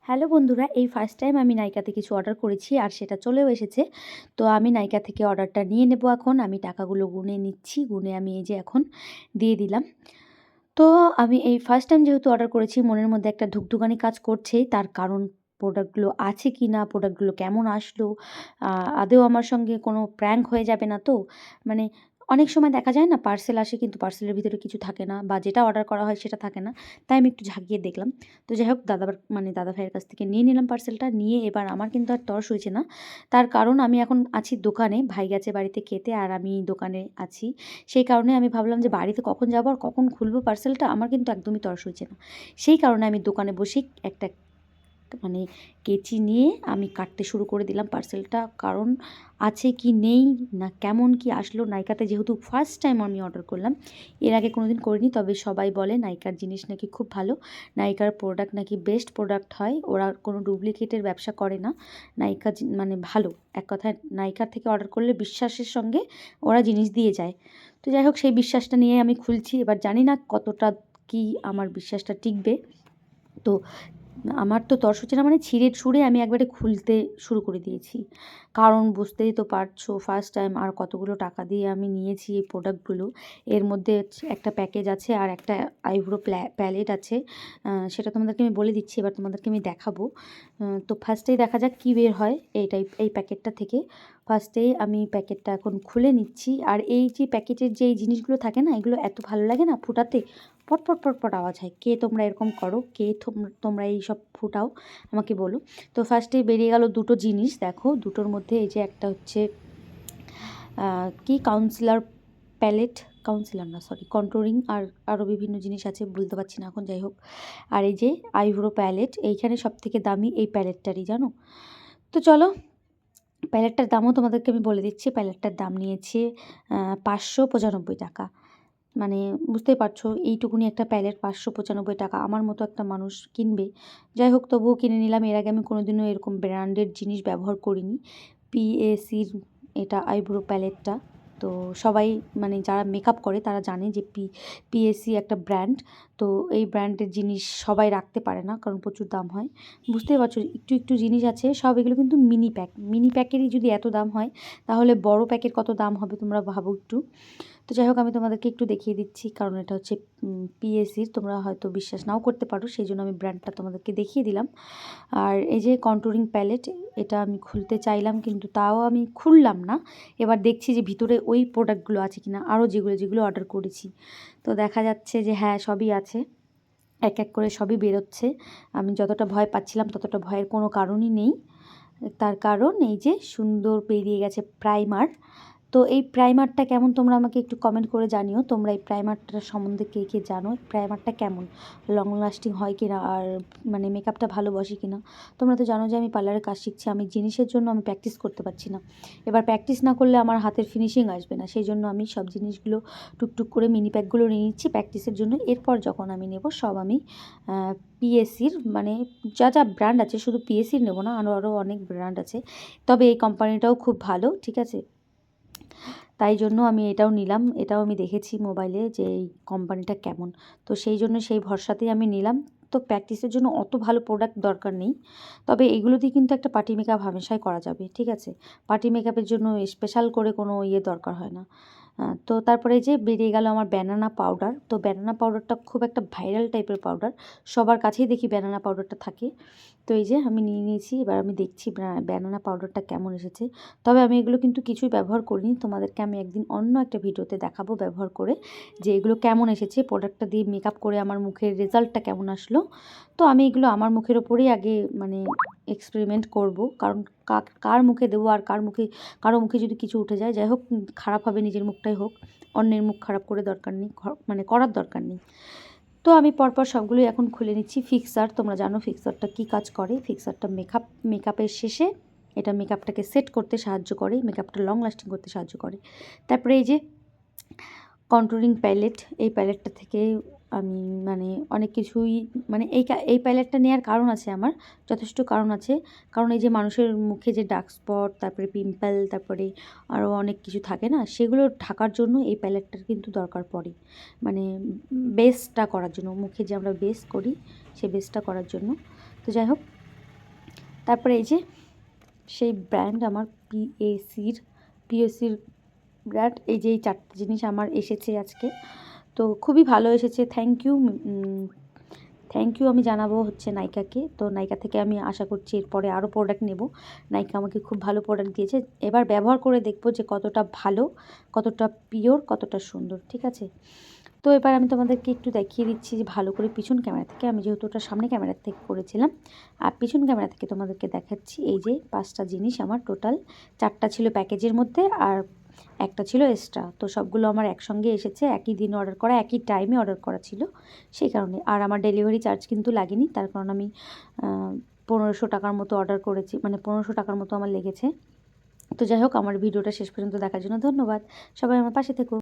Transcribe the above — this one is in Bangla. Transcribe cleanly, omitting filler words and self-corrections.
হ্যালো বন্ধুরা, এই ফার্স্ট টাইম আমি নাইকাতে কিছু অর্ডার করেছি আর সেটা চলেও এসেছে। তো আমি নাইকা থেকে অর্ডারটা নিয়ে নেব এখন। আমি টাকাগুলো গুনে নিচ্ছি, গুনে আমি এই যে এখন দিয়ে দিলাম। তো আমি এই ফার্স্ট টাইম যেহেতু অর্ডার করেছি, মনের মধ্যে একটা ধুকধুকানি কাজ করছেই। তার কারণ প্রোডাক্টগুলো আছে কি না, প্রোডাক্টগুলো কেমন আসলো, আদৌ আমার সঙ্গে কোনো প্র্যাঙ্ক হয়ে যাবে না তো? মানে অনেক সময় দেখা যায় না, পার্সেল আসে কিন্তু পার্সেলের ভিতরে কিছু থাকে না, বা যেটা অর্ডার করা হয় সেটা থাকে না। তাই আমি একটু ঝাঁকিয়ে দেখলাম। তো যাই হোক, দাদা ভাইয়ের কাছ থেকে নিয়ে নিলাম পার্সেলটা। নিয়ে এবার আমার কিন্তু আর তর সইছে না। তার কারণ আমি এখন আছি দোকানে, ভাই গেছে বাড়িতে খেতে আর আমি দোকানে আছি। সেই কারণে আমি ভাবলাম যে বাড়িতে কখন যাবো আর কখন খুলবো পার্সেলটা, আমার কিন্তু একদমই তর সইছে না। সেই কারণে আমি দোকানে বসেই একটা মানে কেচি নিয়ে আমি কাটতে শুরু করে দিলাম পার্সেলটা। কারণ আছে কি নেই, না কেমন কি আসলো। নাইকাতে যেহেতু ফার্স্ট টাইম আমি অর্ডার করলাম, এর আগে কোনোদিন করিনি, তবে সবাই বলে নাইকার জিনিস নাকি খুব ভালো, নাইকার প্রোডাক্ট নাকি বেস্ট প্রোডাক্ট হয়, ওরা কোনো ডুপ্লিকেটের ব্যবসা করে না। নাইকা মানে ভালো, এক কথায় নাইকার থেকে অর্ডার করলে বিশ্বাসের সঙ্গে ওরা জিনিস দিয়ে যায়। তো যাই হোক, সেই বিশ্বাসটা নিয়ে আমি খুলছি। এবার জানি না কতটা কি আমার বিশ্বাসটা টিকবে। তো আমার তো তর সইছে না, মানে ছিঁড়ে ছুঁড়ে আমি একবারে খুলতে শুরু করে দিয়েছি। কারণ বুঝতেই তো পারছো, ফার্স্ট টাইম আর কতগুলো টাকা দিয়ে আমি নিয়েছি এই প্রোডাক্টগুলো। এর মধ্যে একটা প্যাকেজ আছে আর একটা আইব্রো প্যালেট আছে। সেটা তোমাদেরকে আমি বলে দিচ্ছি, এবার তোমাদেরকে আমি দেখাবো। তো ফার্স্টেই দেখা যাক কী বের হয় এই প্যাকেটটা থেকে। ফার্স্টেই আমি প্যাকেটটা এখন খুলে নিচ্ছি। আর এই যে প্যাকেটের যে এই জিনিসগুলো থাকে না, এগুলো এত ভালো লাগে না ফুটাতে, পটপট পটপট আওয়াজ হয়। কে তোমরা এরকম করো, কে তোমরা এই সব ফুটাও, আমাকে বলো। তো ফার্স্টেই বেরিয়ে গেল দুটো জিনিস। দেখো, দুটোর মধ্যে এই যে একটা হচ্ছে কি কাউন্সিলার প্যালেট, কাউন্সিলার না সরি, কন্ট্রোলিং, আর আরও বিভিন্ন জিনিস আছে, বলতে পারছি না এখন, যাই হোক। আর এই যে আইব্রো প্যালেট, এইখানে সবথেকে দামি এই প্যালেটটারই, জানো। তো চলো, প্যালেটটার দামও তোমাদেরকে আমি বলে দিচ্ছি। প্যালেটটার দাম নিয়েছে 595 টাকা। মানে বুঝতেই পারছো, এইটুকুনি একটা প্যালেট 595 টাকা, আমার মতো একটা মানুষ কিনবে? যাই হোক, তবুও কিনে নিলাম। এর আগে আমি কোনোদিনও এরকম ব্র্যান্ডেড জিনিস ব্যবহার করিনি। পিএসির এটা আইব্রো প্যালেটটা। তো সবাই, মানে যারা মেকআপ করে তারা জানে যে পিএসি একটা ব্র্যান্ড। তো এই ব্র্যান্ডের জিনিস সবাই রাখতে পারে না, কারণ প্রচুর দাম হয়। বুঝতেই পারছো, একটু একটু জিনিস আছে, সব এগুলো কিন্তু মিনি প্যাকেরই যদি এত দাম হয়, তাহলে বড় প্যাকের কত দাম হবে তোমরা ভাবো একটু। তো যাই হোক, আমি তোমাদেরকে একটু দেখিয়ে দিচ্ছি, কারণ এটা হচ্ছে পিএসির, তোমরা হয়তো বিশ্বাস নাও করতে পারো, সেই জন্য আমি ব্র্যান্ডটা তোমাদেরকে দেখিয়ে দিলাম। আর এই যে কন্ট্রোলিং প্যালেট, এটা আমি খুলতে চাইলাম কিন্তু তাও আমি খুললাম না। এবার দেখছি যে ভিতরে ওই প্রোডাক্টগুলো আছে কিনা, আরও যেগুলো অর্ডার করেছি। তো দেখা যাচ্ছে যে হ্যাঁ, সবই আছে, এক এক করে সবই বেরোচ্ছে। আমি যতটা ভয় পাচ্ছিলাম ততটা ভয়ের কোনো কারণই নেই। তার কারণ এই যে সুন্দর বেরিয়ে গেছে প্রাইমার। তো এই প্রাইমারটা কেমন তোমরা আমাকে একটু কমেন্ট করে জানিও। তোমরা এই প্রাইমারটার সম্বন্ধে কে কে জানো, প্রাইমারটা কেমন, লং লাস্টিং হয় কি না, আর মানে মেকআপটা ভালো বসে কি না। তোমরা তো জানো যে আমি পার্লারে কাজ শিখছি, আমি জিনিসের জন্য আমি প্র্যাকটিস করতে পারছি না। এবার প্র্যাকটিস না করলে আমার হাতের ফিনিশিং আসবে না, সেই জন্য আমি সব জিনিসগুলো টুকটুক করে মিনি প্যাকগুলো নিয়ে নিচ্ছি প্র্যাকটিসের জন্য। এরপর যখন আমি নেব সব আমি পিএসির, মানে যা যা ব্র্যান্ড আছে, শুধু পিএসির নেব না, আরও অনেক ব্র্যান্ড আছে। তবে এই কোম্পানিটাও খুব ভালো, ঠিক আছে। তাই জন্য আমি এটাও নিলাম। এটাও আমি দেখেছি মোবাইলে যে এই কোম্পানিটা কেমন, তো সেই জন্য সেই ভরসাতেই আমি নিলাম। তো প্র্যাকটিসের জন্য অত ভালো প্রোডাক্ট দরকার নেই, তবে এগুলো দিয়ে কিন্তু একটা পার্টি মেকআপ হামেশাই করা যাবে, ঠিক আছে। পার্টি মেকআপের জন্য স্পেশাল করে কোনো দরকার হয় না। তো তারপরে যে বেরিয়ে গেল আমার ব্যানানা পাউডার। তো ব্যানানা পাউডারটা খুব একটা ভাইরাল টাইপের পাউডার, সবার কাছেই দেখি ব্যানানা পাউডারটা থাকে। তো এই যে আমি নিয়ে নিয়েছি, এবার আমি দেখছি ব্যানানা পাউডারটা কেমন এসেছে। তবে আমি এগুলো কিন্তু কিছুই ব্যবহার করিনি, তোমাদেরকে আমি একদিন অন্য একটা ভিডিওতে দেখাবো ব্যবহার করে, যে এগুলো কেমন এসেছে, প্রোডাক্টটা দিয়ে মেকআপ করে আমার মুখের রেজাল্টটা কেমন আসলো। তো আমি এগুলো আমার মুখের ওপরেই আগে মানে এক্সপেরিমেন্ট করব, কারণ কার মুখে দেবো আর কারো মুখে যদি কিছু উঠে যায়, যাই হোক, খারাপ হবে, নিজের মুখটাই হোক, অন্যের মুখ খারাপ করে দরকার নেই, মানে করার দরকার নেই। তো আমি পরপর সবগুলোই এখন খুলে নিচ্ছি। ফিক্সার, তোমরা জানো ফিক্সারটা কী কাজ করে। ফিক্সারটা মেকআপের শেষে এটা মেকআপটাকে সেট করতে সাহায্য করে, মেকআপটা লং লাস্টিং করতে সাহায্য করে। তারপরে এই যে কন্ট্রোলিং প্যালেট, এই প্যালেটটা থেকে আমি মানে অনেক কিছুই, মানে এই প্যালেটটা নেওয়ার কারণ আছে আমার, যথেষ্ট কারণ আছে। কারণ এই যে মানুষের মুখে যে ডার্ক স্পট, তারপরে পিম্পল, তারপরে আরও অনেক কিছু থাকে না, সেগুলো ঢাকার জন্য এই প্যালেটটার কিন্তু দরকার পড়ে। মানে বেসটা করার জন্য, মুখে যে আমরা বেস করি, সে বেসটা করার জন্য। তো যাই হোক, তারপরে এই যে সেই ব্র্যান্ড আমার পিএসির ব্র্যান্ড, এই যে এই 4টা জিনিস আমার এসেছে আজকে। তো খুবই ভালো এসেছে, থ্যাংক ইউ আমি জানাবো হচ্ছে নাইকাকে। তো নাইকা থেকে আমি আশা করছি এরপরে আরও প্রোডাক্ট নেব। নাইকা আমাকে খুব ভালো প্রোডাক্ট দিয়েছে, এবার ব্যবহার করে দেখব যে কতটা ভালো, কতটা পিওর, কতটা সুন্দর, ঠিক আছে। তো এবার আমি তোমাদেরকে একটু দেখিয়ে দিচ্ছি যে ভালো করে পিছন ক্যামেরা থেকে, আমি যেহেতু ওটা সামনে ক্যামেরা থেকে করেছিলাম, আর পিছন ক্যামেরা থেকে তোমাদেরকে দেখাচ্ছি। এই যে 5টা জিনিস আমার টোটাল, 4টা ছিল প্যাকেজের মধ্যে আর একটা ছিল এক্সট্রা। তো সবগুলো আমার একসঙ্গে এসেছে, একই দিন অর্ডার করা, একই টাইমে অর্ডার করা ছিল, সেই কারণে। আর আমার ডেলিভারি চার্জ কিন্তু লাগেনি, তার কারণ আমি 1500 টাকার মতো অর্ডার করেছি, মানে 1500 টাকার মতো আমার লেগেছে। তো যাই হোক, আমার ভিডিওটা শেষ পর্যন্ত দেখার জন্য ধন্যবাদ। সবাই আমার পাশে থেকো।